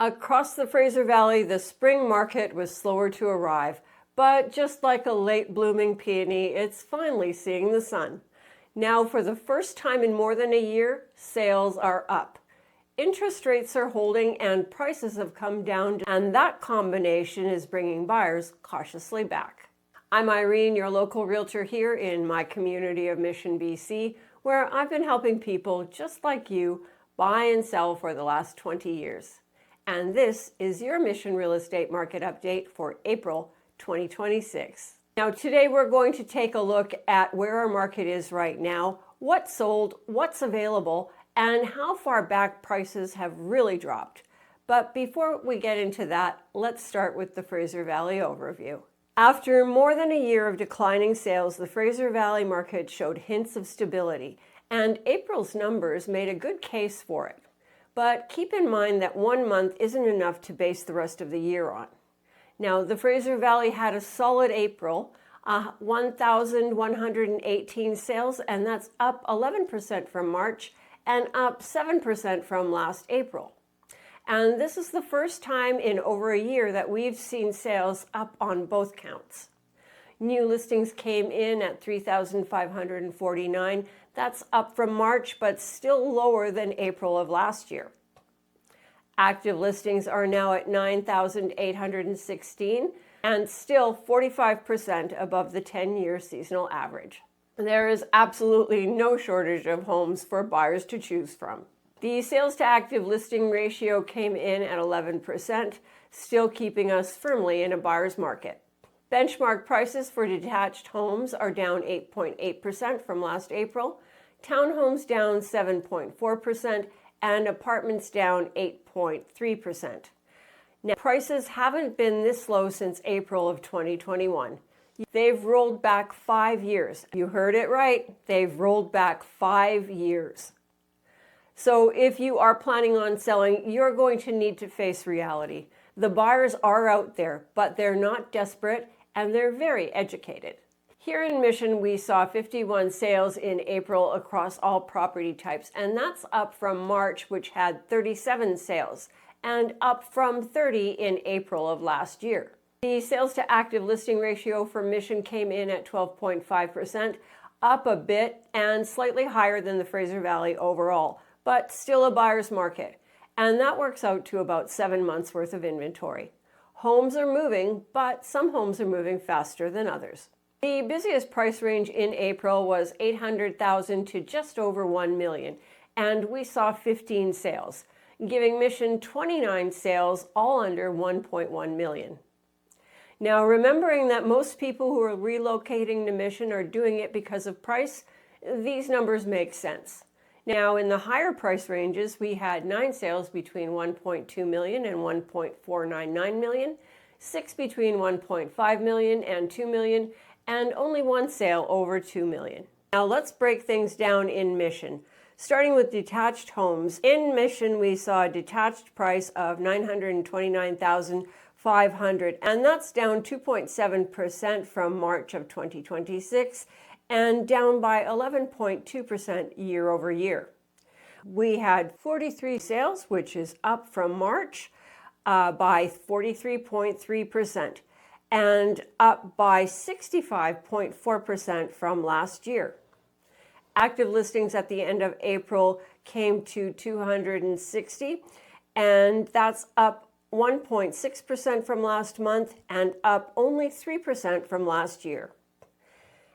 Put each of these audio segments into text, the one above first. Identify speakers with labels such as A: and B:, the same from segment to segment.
A: Across the Fraser Valley, the spring market was slower to arrive, but just like a late blooming peony, it's finally seeing the sun. Now, for the first time in more than a year, sales are up. Interest rates are holding and prices have come down, and that combination is bringing buyers cautiously back. I'm Irene, your local realtor here in my community of Mission, BC, where I've been helping people just like you buy and sell for the last 20 years. And this is your Mission Real Estate Market Update for April 2026. Now today we're going to take a look at where our market is right now, what's sold, what's available, and how far back prices have really dropped. But before we get into that, let's start with the Fraser Valley overview. After more than a year of declining sales, the Fraser Valley market showed hints of stability, and April's numbers made a good case for it. But keep in mind that 1 month isn't enough to base the rest of the year on. Now, the Fraser Valley had a solid April, 1,118 sales, and that's up 11% from March and up 7% from last April. And this is the first time in over a year that we've seen sales up on both counts. New listings came in at 3,549. That's up from March, but still lower than April of last year. Active listings are now at 9,816 and still 45% above the 10-year seasonal average. There is absolutely no shortage of homes for buyers to choose from. The sales to active listing ratio came in at 11%, still keeping us firmly in a buyer's market. Benchmark prices for detached homes are down 8.8% from last April, townhomes down 7.4%, and apartments down 8.3%. Now, prices haven't been this low since April of 2021. They've rolled back 5 years. You heard it right. They've rolled back 5 years. So if you are planning on selling, you're going to need to face reality. The buyers are out there, but they're not desperate and they're very educated. Here in Mission, we saw 51 sales in April across all property types, and that's up from March, which had 37 sales, and up from 30 in April of last year. The sales to active listing ratio for Mission came in at 12.5%, up a bit and slightly higher than the Fraser Valley overall, but still a buyer's market. And that works out to about 7 months worth of inventory. Homes are moving, but some homes are moving faster than others. The busiest price range in April was $800,000 to just over $1 million, and we saw 15 sales, giving Mission 29 sales, all under $1.1 million. Now, remembering that most people who are relocating to Mission are doing it because of price, these numbers make sense. Now, in the higher price ranges, we had 9 sales between $1.2 million and $1.499 million, 6 between $1.5 million and $2 million, and only 1 sale over $2 million. Now, let's break things down in Mission. Starting with detached homes. In Mission, we saw a detached price of $929,500, and that's down 2.7% from March of 2026 and down by 11.2% year over year. We had 43 sales, which is up from March by 43.3% and up by 65.4% from last year. Active listings at the end of April came to 260, and that's up 1.6% from last month and up only 3% from last year.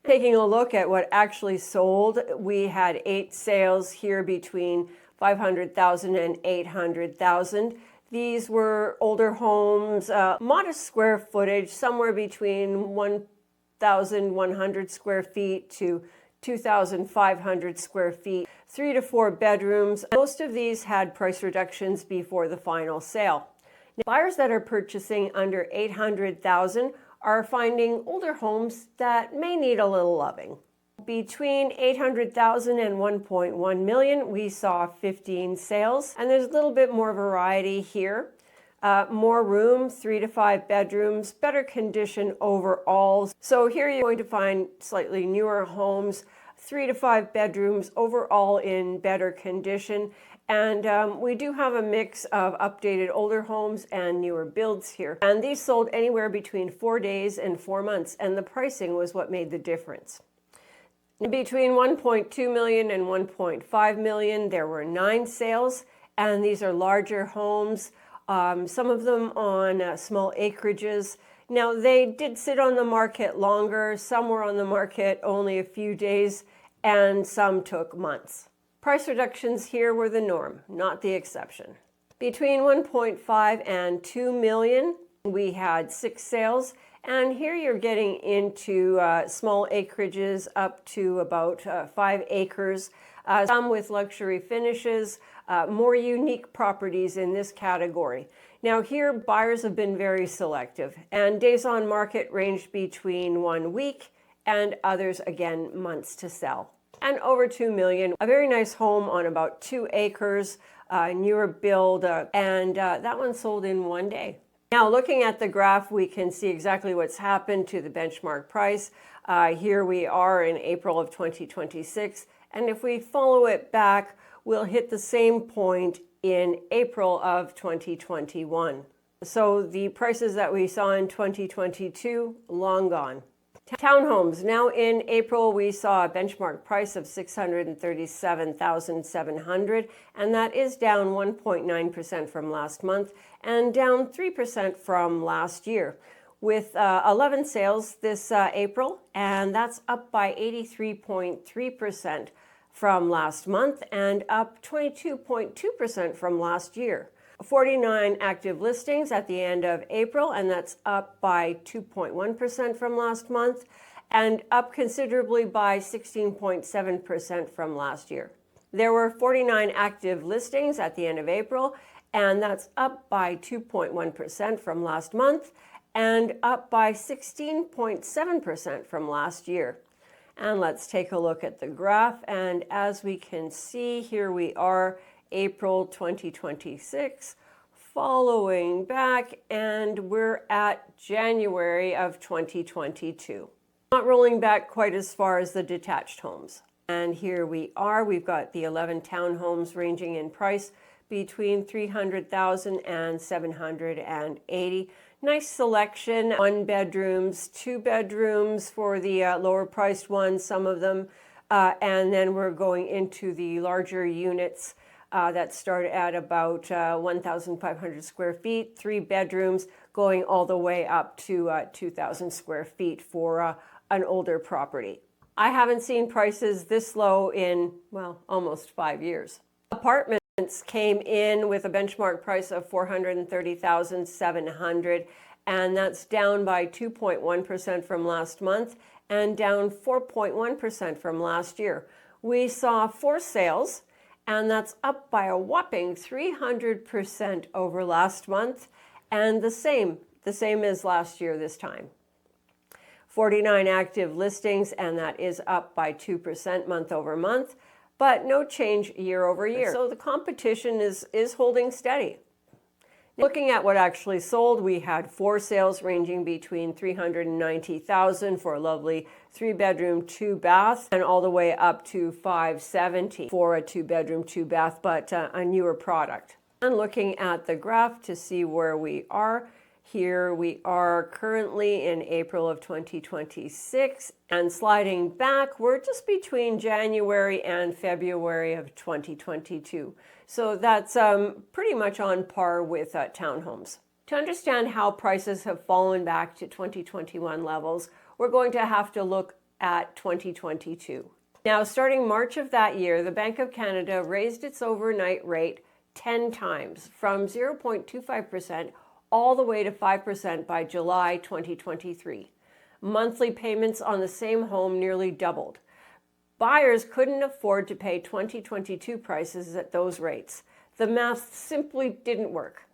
A: Taking a look at what actually sold, we had 8 sales here between $500,000 and $800,000. These were older homes, modest square footage, somewhere between 1,100 square feet to 2,500 square feet, 3 to 4 bedrooms. Most of these had price reductions before the final sale. Now, buyers that are purchasing under $800,000 are finding older homes that may need a little loving. Between $800,000 and $1.1 million, we saw 15 sales, and there's a little bit more variety here. More room, 3 to 5 bedrooms, better condition overall. So here you're going to find slightly newer homes, 3 to 5 bedrooms, overall in better condition, And we do have a mix of updated older homes and newer builds here. And these sold anywhere between 4 days and 4 months, and the pricing was what made the difference. Between 1.2 million and 1.5 million, there were 9 sales, and these are larger homes, some of them on small acreages. Now, they did sit on the market longer, some were on the market only a few days, and some took months. Price reductions here were the norm, not the exception. Between 1.5 and 2 million, we had 6 sales, and here you're getting into small acreages up to about 5 acres, some with luxury finishes, more unique properties in this category. Now here, buyers have been very selective, and days on market ranged between 1 week and others, again, months to sell. And over 2 million, a very nice home on about 2 acres, newer build, and that one sold in 1 day. Now, looking at the graph, we can see exactly what's happened to the benchmark price. Here we are in April of 2026, and if we follow it back, we'll hit the same point in April of 2021. So the prices that we saw in 2022, long gone. Townhomes. Now in April, we saw a benchmark price of $637,700, and that is down 1.9% from last month and down 3% from last year, with 11 sales this April, and that's up by 83.3% from last month and up 22.2% from last year. 49 active listings at the end of April, and that's up by 2.1% from last month and up considerably by 16.7% from last year. There were 49 active listings at the end of April, and that's up by 2.1% from last month and up by 16.7% from last year. And let's take a look at the graph, and as we can see, here we are, April 2026, following back, and we're at January of 2022. Not rolling back quite as far as the detached homes. And here we are, we've got the 11 townhomes ranging in price between $300,000 and $780,000. Nice selection, 1 bedrooms, 2 bedrooms for the lower priced ones, some of them, and then we're going into the larger units that start at about 1,500 square feet, 3 bedrooms, going all the way up to 2,000 square feet for an older property. I haven't seen prices this low in, well, almost 5 years. Apartments came in with a benchmark price of $430,700, and that's down by 2.1% from last month and down 4.1% from last year. We saw 4 sales, and that's up by a whopping 300% over last month, and the same as last year this time. 49 active listings, and that is up by 2% month over month, but no change year over year. So the competition is holding steady. Looking at what actually sold, we had 4 sales ranging between $390,000 for a lovely 3-bedroom, 2-bath, and all the way up to $570,000 for a 2-bedroom, 2-bath, but a newer product. And looking at the graph to see where we are, here we are currently in April of 2026, and sliding back, we're just between January and February of 2022. So that's pretty much on par with townhomes. To understand how prices have fallen back to 2021 levels, we're going to have to look at 2022. Now, starting March of that year, the Bank of Canada raised its overnight rate 10 times, from 0.25% all the way to 5% by July 2023. Monthly payments on the same home nearly doubled. Buyers couldn't afford to pay 2022 prices at those rates. The math simply didn't work.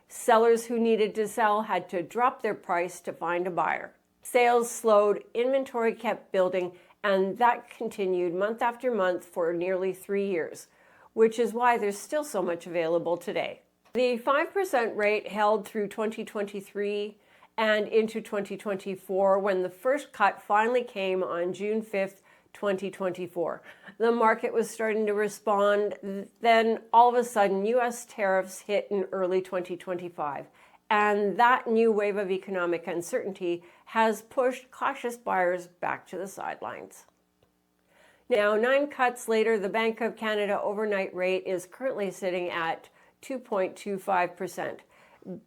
A: Sellers who needed to sell had to drop their price to find a buyer. Sales slowed, inventory kept building, and that continued month after month for nearly 3 years, which is why there's still so much available today. The 5% rate held through 2023 and into 2024, when the first cut finally came on June 5th, 2024. The market was starting to respond. Then all of a sudden, US tariffs hit in early 2025. And that new wave of economic uncertainty has pushed cautious buyers back to the sidelines. Now, 9 cuts later, the Bank of Canada overnight rate is currently sitting at 2.25%.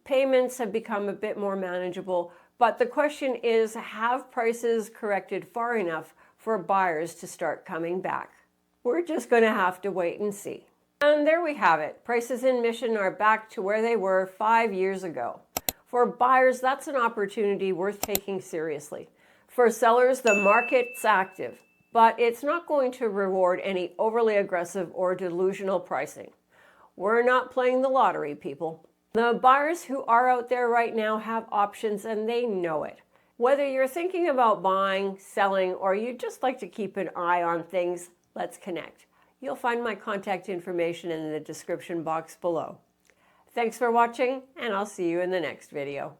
A: Payments have become a bit more manageable, but the question is, have prices corrected far enough for buyers to start coming back? We're just going to have to wait and see. And there we have it. Prices in Mission are back to where they were 5 years ago. For buyers, that's an opportunity worth taking seriously. For sellers, the market's active, but it's not going to reward any overly aggressive or delusional pricing. We're not playing the lottery, people. The buyers who are out there right now have options and they know it. Whether you're thinking about buying, selling, or you'd just like to keep an eye on things, let's connect. You'll find my contact information in the description box below. Thanks for watching, and I'll see you in the next video.